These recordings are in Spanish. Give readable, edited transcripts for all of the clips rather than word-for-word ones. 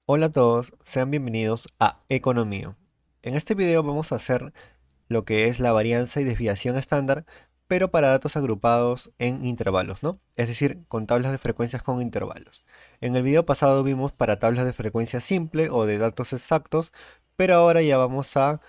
Hola a todos, sean bienvenidos a Economía. En este video vamos a hacer lo que es la varianza y desviación estándar, pero para datos agrupados en intervalos, ¿no? Es decir, con tablas de frecuencias con intervalos. En el video pasado vimos para tablas de frecuencia simple o de datos exactos, pero ahora ya vamos a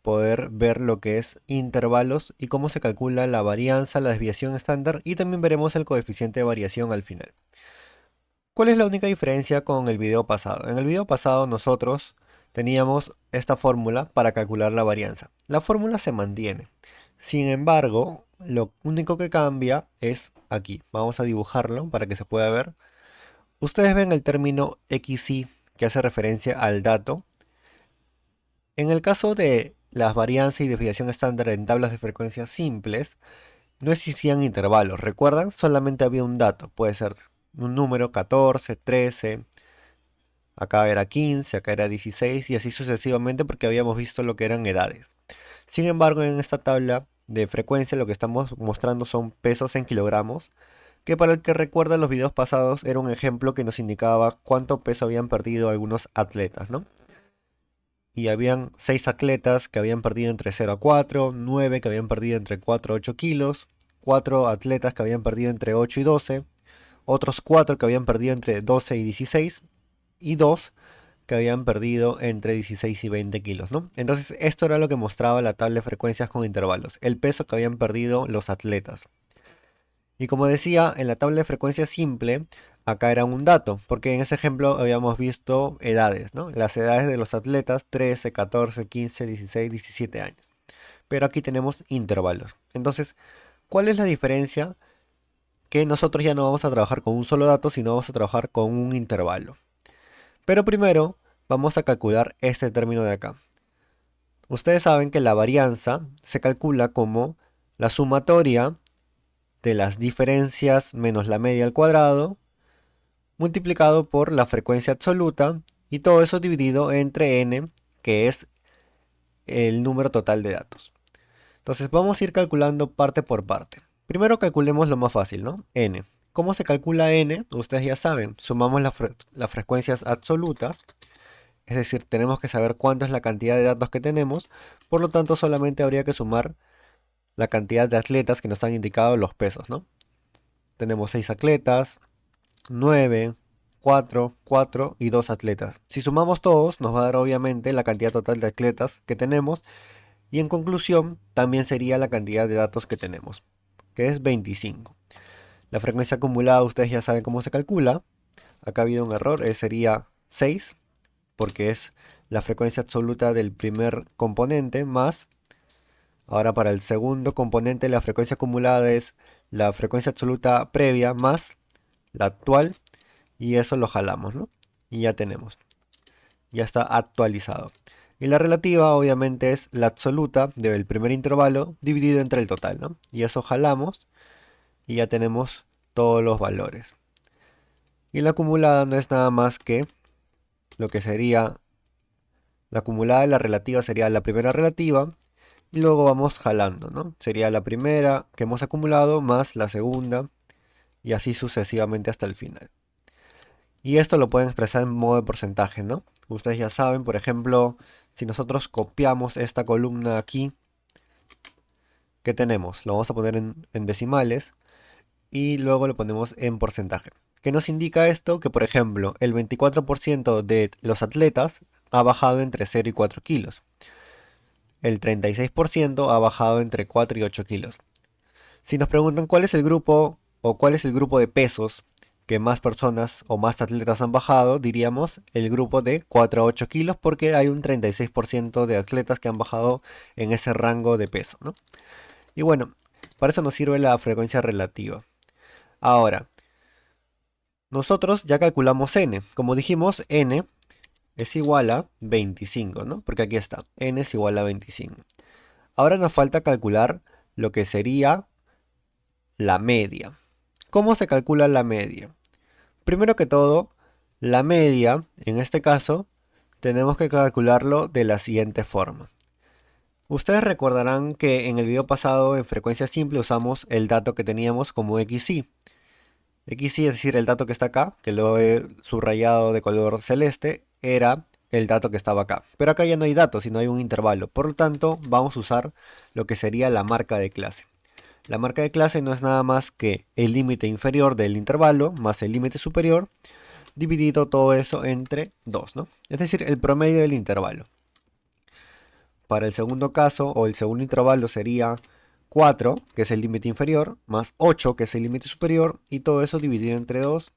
poder ver lo que es intervalos y cómo se calcula la varianza, la desviación estándar y también veremos el coeficiente de variación al final. ¿Cuál es la única diferencia con el video pasado? En el video pasado nosotros teníamos esta fórmula para calcular la varianza. La fórmula se mantiene. Sin embargo, lo único que cambia es aquí. Vamos a dibujarlo para que se pueda ver. Ustedes ven el término XY que hace referencia al dato. En el caso de las varianza y desviación estándar en tablas de frecuencias simples, no existían intervalos. ¿Recuerdan? Solamente había un dato. Puede ser un número 14, 13. Acá era 15, acá era 16 y así sucesivamente porque habíamos visto lo que eran edades. Sin embargo, en esta tabla de frecuencia lo que estamos mostrando son pesos en kilogramos, que para el que recuerda los videos pasados era un ejemplo que nos indicaba cuánto peso habían perdido algunos atletas, ¿no? Y habían 6 atletas que habían perdido entre 0 a 4, 9 que habían perdido entre 4 a 8 kilos, 4 atletas que habían perdido entre 8 y 12, otros 4 que habían perdido entre 12 y 16 y 2 que habían perdido entre 16 y 20 kilos, ¿no? Entonces esto era lo que mostraba la tabla de frecuencias con intervalos, el peso que habían perdido los atletas. Y como decía, en la tabla de frecuencia simple, acá era un dato, porque en ese ejemplo habíamos visto edades, ¿no? Las edades de los atletas, 13, 14, 15, 16, 17 años. Pero aquí tenemos intervalos. Entonces, ¿cuál es la diferencia? Que nosotros ya no vamos a trabajar con un solo dato, sino vamos a trabajar con un intervalo. Pero primero vamos a calcular este término de acá. Ustedes saben que la varianza se calcula como la sumatoria de las diferencias menos la media al cuadrado multiplicado por la frecuencia absoluta y todo eso dividido entre n, que es el número total de datos. Entonces vamos a ir calculando parte por parte. Primero calculemos lo más fácil, ¿no? N. ¿Cómo se calcula n? Ustedes ya saben, sumamos las frecuencias absolutas. Es decir, tenemos que saber cuánto es la cantidad de datos que tenemos, por lo tanto solamente habría que sumar la cantidad de atletas que nos han indicado los pesos, ¿no? Tenemos 6 atletas, 9, 4, 4 y 2 atletas. Si sumamos todos, nos va a dar obviamente la cantidad total de atletas que tenemos y en conclusión también sería la cantidad de datos que tenemos, que es 25. La frecuencia acumulada ustedes ya saben cómo se calcula. Acá ha habido un error, sería 6 porque es la frecuencia absoluta del primer componente más, ahora para el segundo componente la frecuencia acumulada es la frecuencia absoluta previa más la actual y eso lo jalamos, ¿no? Y ya tenemos, ya está actualizado. Y la relativa obviamente es la absoluta del primer intervalo dividido entre el total, ¿no? Y eso jalamos y ya tenemos todos los valores. Y la acumulada no es nada más que lo que sería la acumulada y la relativa sería la primera relativa y luego vamos jalando, ¿no? Sería la primera que hemos acumulado más la segunda y así sucesivamente hasta el final. Y esto lo pueden expresar en modo de porcentaje, ¿no? Ustedes ya saben, por ejemplo, si nosotros copiamos esta columna aquí, ¿qué tenemos? Lo vamos a poner en decimales y luego lo ponemos en porcentaje. ¿Qué nos indica esto? Que, por ejemplo, el 24% de los atletas ha bajado entre 0 y 4 kilos. El 36% ha bajado entre 4 y 8 kilos. Si nos preguntan cuál es el grupo o cuál es el grupo de pesos que más personas o más atletas han bajado, diríamos el grupo de 4 a 8 kilos porque hay un 36% de atletas que han bajado en ese rango de peso, ¿no? Y bueno, para eso nos sirve la frecuencia relativa. Ahora, nosotros ya calculamos n. Como dijimos, n es igual a 25, ¿no? Porque aquí está, n es igual a 25. Ahora nos falta calcular lo que sería la media. ¿Cómo se calcula la media? Primero que todo, la media, en este caso, tenemos que calcularlo de la siguiente forma. Ustedes recordarán que en el video pasado en frecuencia simple usamos el dato que teníamos como XY. XY es decir, el dato que está acá, que lo he subrayado de color celeste, era el dato que estaba acá. Pero acá ya no hay datos, sino hay un intervalo. Por lo tanto, vamos a usar lo que sería la marca de clase. La marca de clase no es nada más que el límite inferior del intervalo más el límite superior, dividido todo eso entre 2, ¿no? Es decir, el promedio del intervalo. Para el segundo caso, o el segundo intervalo, sería 4, que es el límite inferior, más 8, que es el límite superior, y todo eso dividido entre 2,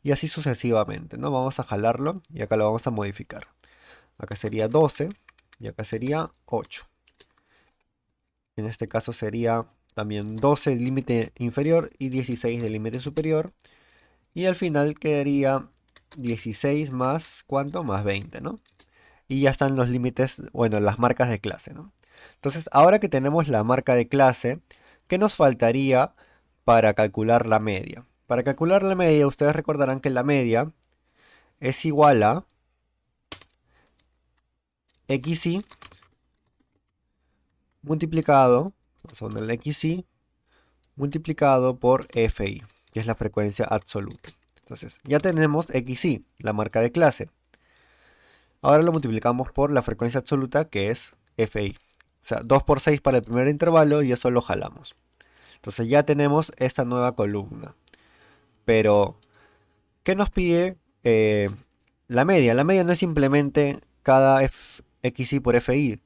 y así sucesivamente, ¿no? Vamos a jalarlo, y acá lo vamos a modificar. Acá sería 12, y acá sería 8. En este caso sería también 12 el límite inferior y 16 del límite superior. Y al final quedaría 16 más, ¿cuánto? Más 20, ¿no? Y ya están los límites, bueno, las marcas de clase, ¿no? Entonces, ahora que tenemos la marca de clase, ¿qué nos faltaría para calcular la media? Para calcular la media, ustedes recordarán que la media es igual a xy multiplicado, vamos a ponerle xy, multiplicado por fi, que es la frecuencia absoluta. Entonces, ya tenemos xy, la marca de clase. Ahora lo multiplicamos por la frecuencia absoluta, que es fi. O sea, 2 por 6 para el primer intervalo y eso lo jalamos. Entonces ya tenemos esta nueva columna. Pero, ¿qué nos pide la media? La media no es simplemente cada xy por fi,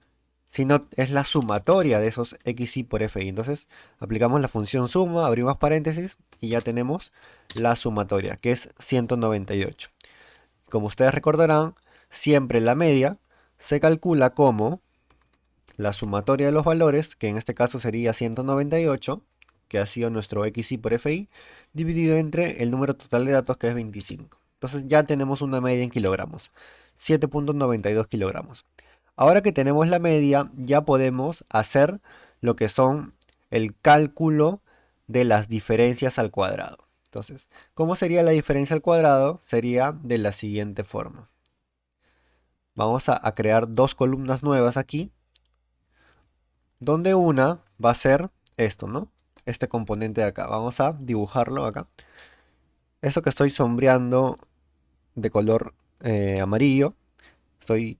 sino es la sumatoria de esos xy por fi. Entonces, aplicamos la función suma, abrimos paréntesis y ya tenemos la sumatoria, que es 198. Como ustedes recordarán, siempre la media se calcula como la sumatoria de los valores, que en este caso sería 198, que ha sido nuestro xy por fi, dividido entre el número total de datos, que es 25. Entonces ya tenemos una media en kilogramos, 7.92 kilogramos. Ahora que tenemos la media, ya podemos hacer lo que son el cálculo de las diferencias al cuadrado. Entonces, ¿cómo sería la diferencia al cuadrado? Sería de la siguiente forma. Vamos a crear dos columnas nuevas aquí, donde una va a ser esto, ¿no? Este componente de acá. Vamos a dibujarlo acá. Eso que estoy sombreando de color amarillo, estoy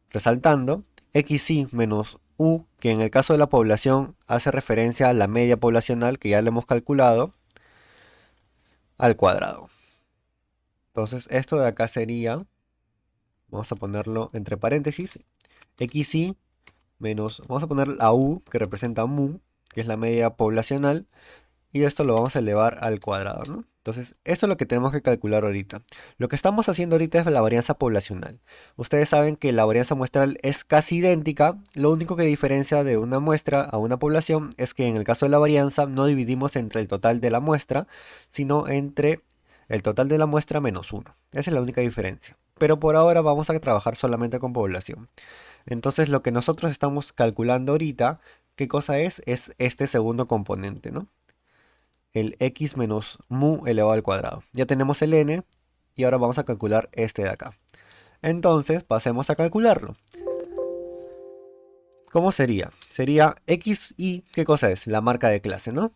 resaltando xy menos u, que en el caso de la población hace referencia a la media poblacional que ya le hemos calculado, al cuadrado. Entonces esto de acá sería, vamos a ponerlo entre paréntesis, xy menos, vamos a poner la u que representa mu, que es la media poblacional, y esto lo vamos a elevar al cuadrado, ¿no? Entonces, eso es lo que tenemos que calcular ahorita. Lo que estamos haciendo ahorita es la varianza poblacional. Ustedes saben que la varianza muestral es casi idéntica, lo único que diferencia de una muestra a una población es que en el caso de la varianza no dividimos entre el total de la muestra, sino entre el total de la muestra menos 1. Esa es la única diferencia. Pero por ahora vamos a trabajar solamente con población. Entonces lo que nosotros estamos calculando ahorita, ¿qué cosa es? Es este segundo componente, ¿no? El x menos mu elevado al cuadrado. Ya tenemos el n y ahora vamos a calcular este de acá. Entonces pasemos a calcularlo. ¿Cómo sería? Sería xy, ¿qué cosa es? La marca de clase, ¿no?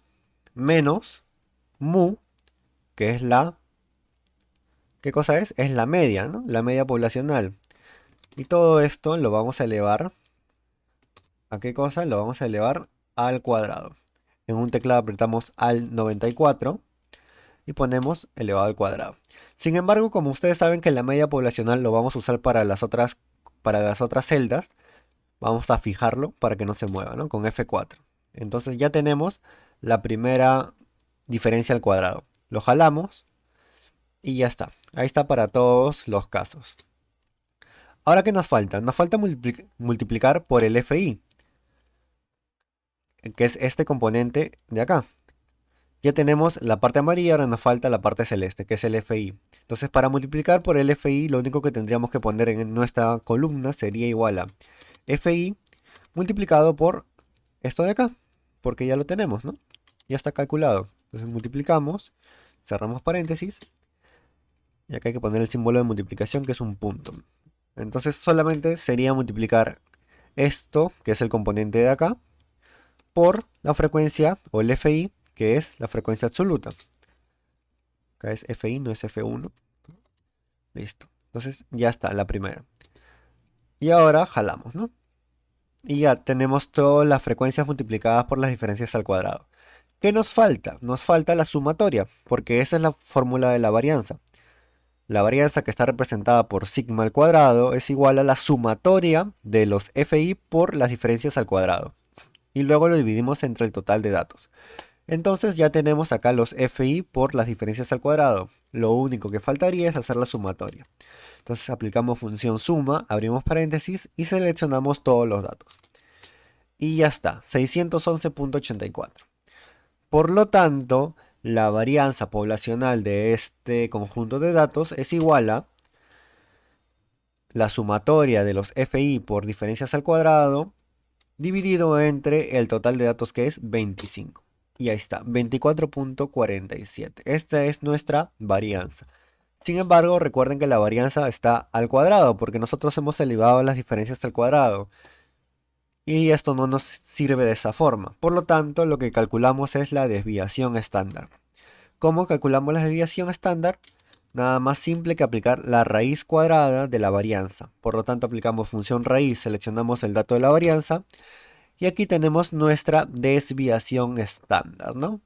Menos mu, que es la... ¿Qué cosa es? Es la media, ¿no? La media poblacional. Y todo esto lo vamos a elevar. ¿A qué cosa? Lo vamos a elevar al cuadrado. En un teclado apretamos al 94 y ponemos elevado al cuadrado. Sin embargo, como ustedes saben que la media poblacional lo vamos a usar para las otras celdas, vamos a fijarlo para que no se mueva, ¿no? Con F4. Entonces ya tenemos la primera diferencia al cuadrado. Lo jalamos y ya está. Ahí está para todos los casos. Ahora, ¿qué nos falta? Nos falta multiplicar por el FI, que es este componente de acá. Ya tenemos la parte amarilla, ahora nos falta la parte celeste, que es el FI. Entonces, para multiplicar por el FI, lo único que tendríamos que poner en nuestra columna sería igual a FI multiplicado por esto de acá, porque ya lo tenemos, ¿no? Ya está calculado. Entonces multiplicamos, cerramos paréntesis, y acá hay que poner el símbolo de multiplicación, que es un punto. Entonces solamente sería multiplicar esto, que es el componente de acá, por la frecuencia, o el FI, que es la frecuencia absoluta. Acá es FI, no es F1. Listo. Entonces ya está la primera. Y ahora jalamos, ¿no? Y ya tenemos todas las frecuencias multiplicadas por las diferencias al cuadrado. ¿Qué nos falta? Nos falta la sumatoria, porque esa es la fórmula de la varianza. La varianza, que está representada por sigma al cuadrado, es igual a la sumatoria de los FI por las diferencias al cuadrado. Y luego lo dividimos entre el total de datos. Entonces ya tenemos acá los FI por las diferencias al cuadrado. Lo único que faltaría es hacer la sumatoria. Entonces aplicamos función suma, abrimos paréntesis y seleccionamos todos los datos. Y ya está, 611.84. Por lo tanto, la varianza poblacional de este conjunto de datos es igual a la sumatoria de los FI por diferencias al cuadrado dividido entre el total de datos, que es 25. Y ahí está, 24.47. Esta es nuestra varianza. Sin embargo, recuerden que la varianza está al cuadrado, porque nosotros hemos elevado las diferencias al cuadrado. Y esto no nos sirve de esa forma. Por lo tanto, lo que calculamos es la desviación estándar. ¿Cómo calculamos la desviación estándar? Nada más simple que aplicar la raíz cuadrada de la varianza. Por lo tanto, aplicamos función raíz, seleccionamos el dato de la varianza y aquí tenemos nuestra desviación estándar, ¿no?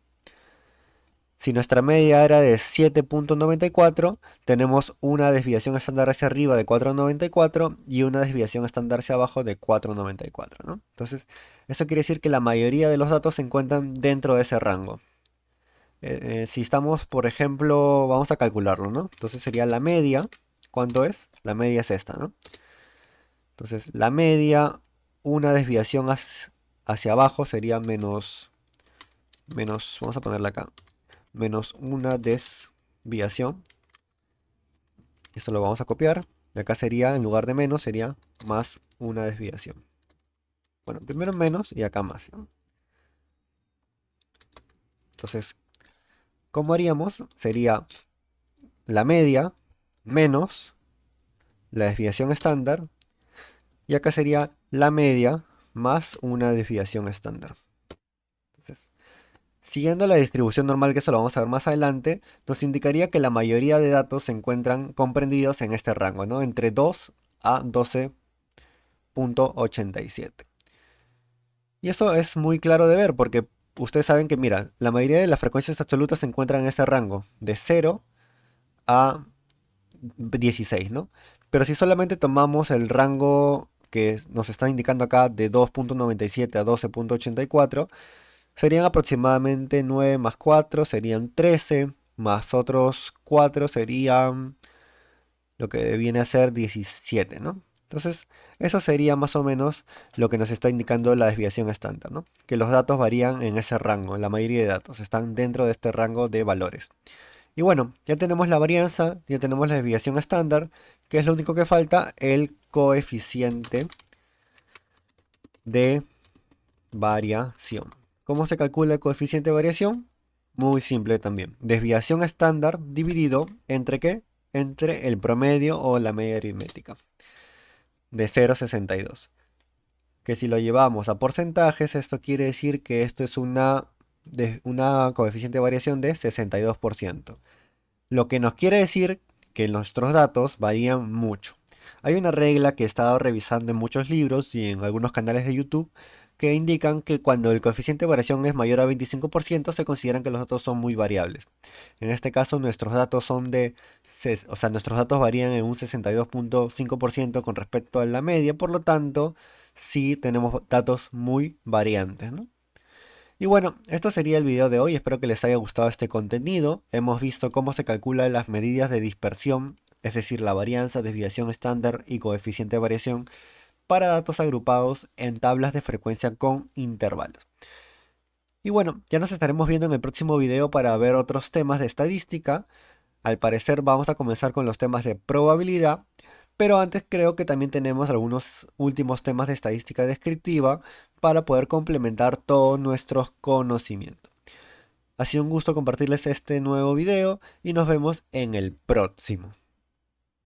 Si nuestra media era de 7.94, tenemos una desviación estándar hacia arriba de 4.94 y una desviación estándar hacia abajo de 4.94, ¿no? Entonces, eso quiere decir que la mayoría de los datos se encuentran dentro de ese rango. Si estamos, por ejemplo, vamos a calcularlo, ¿no? Entonces sería la media. ¿Cuánto es? La media es esta, ¿no? Entonces, la media, una desviación hacia abajo sería menos, vamos a ponerla acá, menos una desviación. Esto lo vamos a copiar. Y acá sería, en lugar de menos, sería más una desviación. Bueno, primero menos y acá más, ¿no? Entonces, ¿cómo haríamos? Sería la media menos la desviación estándar. Y acá sería la media más una desviación estándar. Entonces, siguiendo la distribución normal, que eso lo vamos a ver más adelante, nos indicaría que la mayoría de datos se encuentran comprendidos en este rango, ¿no? Entre 2 a 12.87. Y eso es muy claro de ver porque ustedes saben que, mira, la mayoría de las frecuencias absolutas se encuentran en este rango, de 0 a 16, ¿no? Pero si solamente tomamos el rango que nos está indicando acá de 2.97 a 12.84, serían aproximadamente 9 más 4, serían 13, más otros 4 serían lo que viene a ser 17, ¿no? Entonces, eso sería más o menos lo que nos está indicando la desviación estándar, ¿no? Que los datos varían en ese rango, la mayoría de datos están dentro de este rango de valores. Y bueno, ya tenemos la varianza, ya tenemos la desviación estándar, que es lo único que falta, el coeficiente de variación. ¿Cómo se calcula el coeficiente de variación? Muy simple también. Desviación estándar dividido entre ¿qué? Entre el promedio o la media aritmética de 0,62. Que si lo llevamos a porcentajes, esto quiere decir que esto es una coeficiente de variación de 62%. Lo que nos quiere decir que nuestros datos varían mucho. Hay una regla que he estado revisando en muchos libros y en algunos canales de YouTube que indican que cuando el coeficiente de variación es mayor a 25% se consideran que los datos son muy variables. En este caso nuestros datos nuestros datos varían en un 62.5% con respecto a la media, por lo tanto sí tenemos datos muy variantes, ¿no? Y bueno, esto sería el video de hoy, espero que les haya gustado este contenido. Hemos visto cómo se calculan las medidas de dispersión, es decir, la varianza, desviación estándar y coeficiente de variación para datos agrupados en tablas de frecuencia con intervalos. Y bueno, ya nos estaremos viendo en el próximo video para ver otros temas de estadística. Al parecer vamos a comenzar con los temas de probabilidad, pero antes creo que también tenemos algunos últimos temas de estadística descriptiva para poder complementar todos nuestros conocimientos. Ha sido un gusto compartirles este nuevo video y nos vemos en el próximo.